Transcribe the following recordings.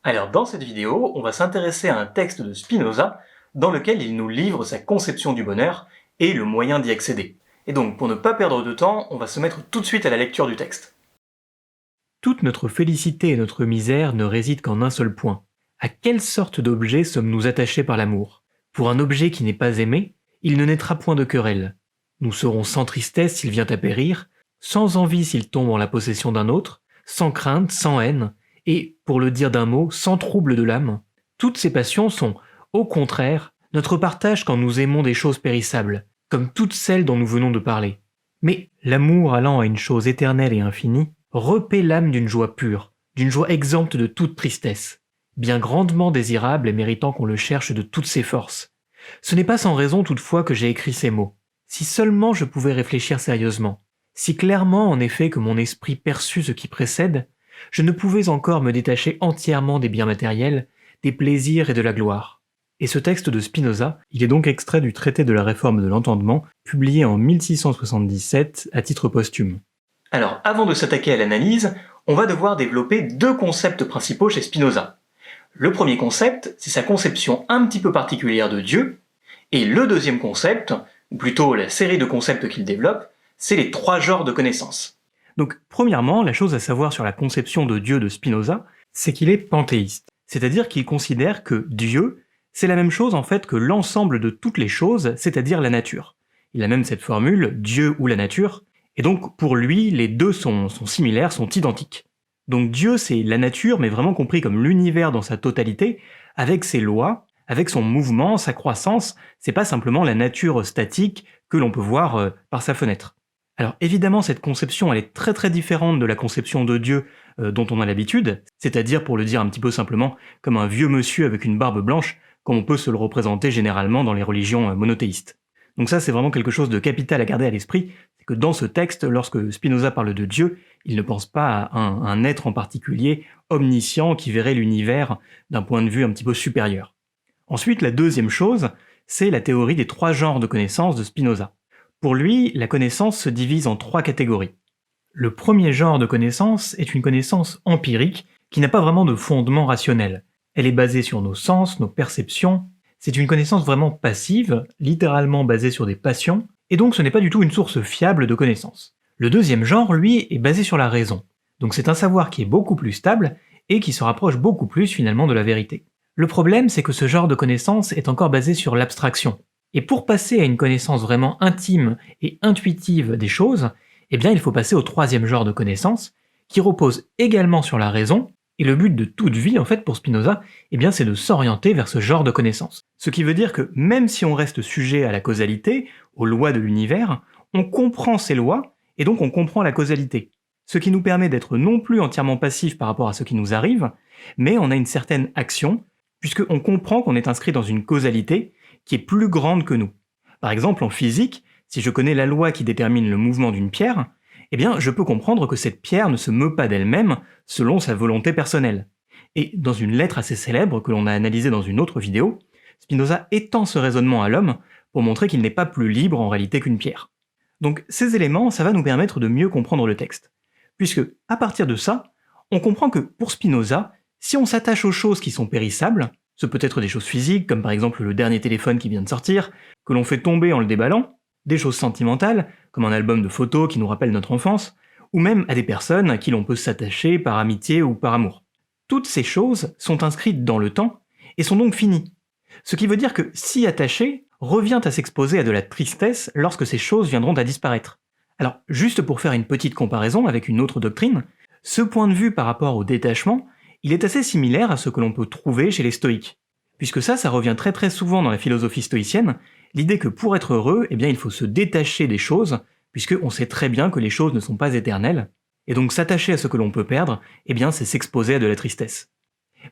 Alors dans cette vidéo, on va s'intéresser à un texte de Spinoza dans lequel il nous livre sa conception du bonheur et le moyen d'y accéder. Et donc pour ne pas perdre de temps, on va se mettre tout de suite à la lecture du texte. Toute notre félicité et notre misère ne résident qu'en un seul point. À quelle sorte d'objet sommes-nous attachés par l'amour? Pour un objet qui n'est pas aimé, il ne naîtra point de querelle. Nous serons sans tristesse s'il vient à périr, sans envie s'il tombe en la possession d'un autre, sans crainte, sans haine, et, pour le dire d'un mot, sans trouble de l'âme. Toutes ces passions sont, au contraire, notre partage quand nous aimons des choses périssables, comme toutes celles dont nous venons de parler. Mais l'amour allant à une chose éternelle et infinie, repaît l'âme d'une joie pure, d'une joie exempte de toute tristesse, bien grandement désirable et méritant qu'on le cherche de toutes ses forces. Ce n'est pas sans raison toutefois que j'ai écrit ces mots. Si seulement je pouvais réfléchir sérieusement, si clairement en effet que mon esprit perçut ce qui précède, je ne pouvais encore me détacher entièrement des biens matériels, des plaisirs et de la gloire. Et ce texte de Spinoza, il est donc extrait du traité de la réforme de l'entendement, publié en 1677 à titre posthume. Alors avant de s'attaquer à l'analyse, on va devoir développer deux concepts principaux chez Spinoza. Le premier concept, c'est sa conception un petit peu particulière de Dieu, et le deuxième concept, ou plutôt la série de concepts qu'il développe, c'est les trois genres de connaissances. Donc, premièrement, la chose à savoir sur la conception de Dieu de Spinoza, c'est qu'il est panthéiste. C'est-à-dire qu'il considère que Dieu, c'est la même chose en fait que l'ensemble de toutes les choses, c'est-à-dire la nature. Il a même cette formule, Dieu ou la nature, et donc pour lui, les deux sont similaires, sont identiques. Donc Dieu, c'est la nature, mais vraiment compris comme l'univers dans sa totalité, avec ses lois, avec son mouvement, sa croissance, c'est pas simplement la nature statique que l'on peut voir par sa fenêtre. Alors évidemment, cette conception, elle est très très différente de la conception de Dieu dont on a l'habitude, c'est-à-dire, pour le dire un petit peu simplement, comme un vieux monsieur avec une barbe blanche, comme on peut se le représenter généralement dans les religions monothéistes. Donc ça, c'est vraiment quelque chose de capital à garder à l'esprit, c'est que dans ce texte, lorsque Spinoza parle de Dieu, il ne pense pas à un être en particulier, omniscient, qui verrait l'univers d'un point de vue un petit peu supérieur. Ensuite, la deuxième chose, c'est la théorie des trois genres de connaissances de Spinoza. Pour lui, la connaissance se divise en trois catégories. Le premier genre de connaissance est une connaissance empirique qui n'a pas vraiment de fondement rationnel. Elle est basée sur nos sens, nos perceptions. C'est une connaissance vraiment passive, littéralement basée sur des passions, et donc ce n'est pas du tout une source fiable de connaissance. Le deuxième genre, lui, est basé sur la raison. Donc c'est un savoir qui est beaucoup plus stable et qui se rapproche beaucoup plus finalement de la vérité. Le problème, c'est que ce genre de connaissance est encore basé sur l'abstraction. Et pour passer à une connaissance vraiment intime et intuitive des choses, eh bien il faut passer au troisième genre de connaissance, qui repose également sur la raison, et le but de toute vie, en fait, pour Spinoza, eh bien c'est de s'orienter vers ce genre de connaissance. Ce qui veut dire que même si on reste sujet à la causalité, aux lois de l'univers, on comprend ces lois, et donc on comprend la causalité. Ce qui nous permet d'être non plus entièrement passif par rapport à ce qui nous arrive, mais on a une certaine action, puisqu'on comprend qu'on est inscrit dans une causalité qui est plus grande que nous. Par exemple, en physique, si je connais la loi qui détermine le mouvement d'une pierre, eh bien, je peux comprendre que cette pierre ne se meut pas d'elle-même selon sa volonté personnelle. Et dans une lettre assez célèbre que l'on a analysée dans une autre vidéo, Spinoza étend ce raisonnement à l'homme pour montrer qu'il n'est pas plus libre en réalité qu'une pierre. Donc ces éléments, ça va nous permettre de mieux comprendre le texte. Puisque, à partir de ça, on comprend que pour Spinoza, si on s'attache aux choses qui sont périssables, ce peut être des choses physiques, comme par exemple le dernier téléphone qui vient de sortir, que l'on fait tomber en le déballant, des choses sentimentales, comme un album de photos qui nous rappelle notre enfance, ou même à des personnes à qui l'on peut s'attacher par amitié ou par amour. Toutes ces choses sont inscrites dans le temps et sont donc finies. Ce qui veut dire que s'y attacher revient à s'exposer à de la tristesse lorsque ces choses viendront à disparaître. Alors, juste pour faire une petite comparaison avec une autre doctrine, ce point de vue par rapport au détachement, il est assez similaire à ce que l'on peut trouver chez les stoïques. Puisque ça revient très très souvent dans la philosophie stoïcienne, l'idée que pour être heureux, eh bien il faut se détacher des choses, puisqu'on sait très bien que les choses ne sont pas éternelles, et donc s'attacher à ce que l'on peut perdre, eh bien c'est s'exposer à de la tristesse.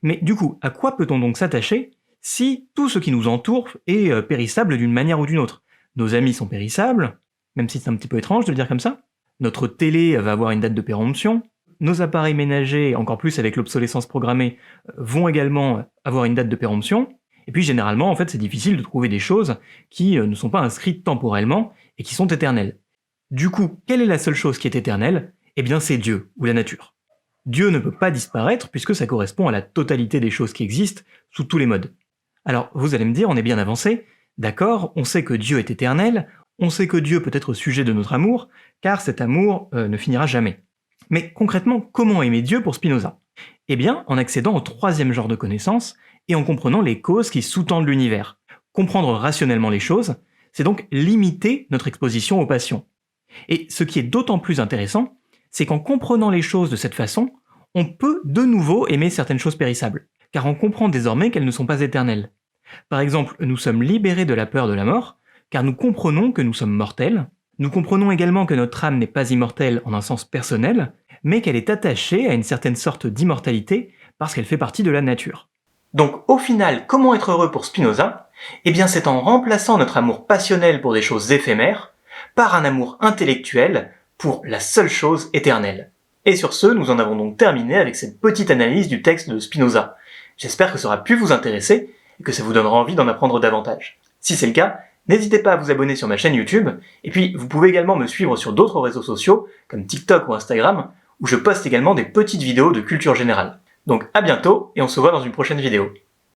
Mais du coup, à quoi peut-on donc s'attacher si tout ce qui nous entoure est périssable d'une manière ou d'une autre? Nos amis sont périssables, même si c'est un petit peu étrange de le dire comme ça. Notre télé va avoir une date de péremption. Nos appareils ménagers, encore plus avec l'obsolescence programmée, vont également avoir une date de péremption. Et puis généralement, en fait, c'est difficile de trouver des choses qui ne sont pas inscrites temporellement et qui sont éternelles. Du coup, quelle est la seule chose qui est éternelle? Eh bien, c'est Dieu, ou la nature. Dieu ne peut pas disparaître puisque ça correspond à la totalité des choses qui existent, sous tous les modes. Alors, vous allez me dire, on est bien avancé. D'accord, on sait que Dieu est éternel, on sait que Dieu peut être sujet de notre amour, car cet amour ne finira jamais. Mais concrètement, comment aimer Dieu pour Spinoza? Eh bien, en accédant au troisième genre de connaissance et en comprenant les causes qui sous-tendent l'univers. Comprendre rationnellement les choses, c'est donc limiter notre exposition aux passions. Et ce qui est d'autant plus intéressant, c'est qu'en comprenant les choses de cette façon, on peut de nouveau aimer certaines choses périssables, car on comprend désormais qu'elles ne sont pas éternelles. Par exemple, nous sommes libérés de la peur de la mort, car nous comprenons que nous sommes mortels. Nous comprenons également que notre âme n'est pas immortelle en un sens personnel, mais qu'elle est attachée à une certaine sorte d'immortalité parce qu'elle fait partie de la nature. Donc au final, comment être heureux pour Spinoza? Eh bien c'est en remplaçant notre amour passionnel pour des choses éphémères par un amour intellectuel pour la seule chose éternelle. Et sur ce, nous en avons donc terminé avec cette petite analyse du texte de Spinoza. J'espère que ça aura pu vous intéresser et que ça vous donnera envie d'en apprendre davantage. Si c'est le cas, n'hésitez pas à vous abonner sur ma chaîne YouTube, et puis vous pouvez également me suivre sur d'autres réseaux sociaux, comme TikTok ou Instagram, où je poste également des petites vidéos de culture générale. Donc à bientôt, et on se voit dans une prochaine vidéo.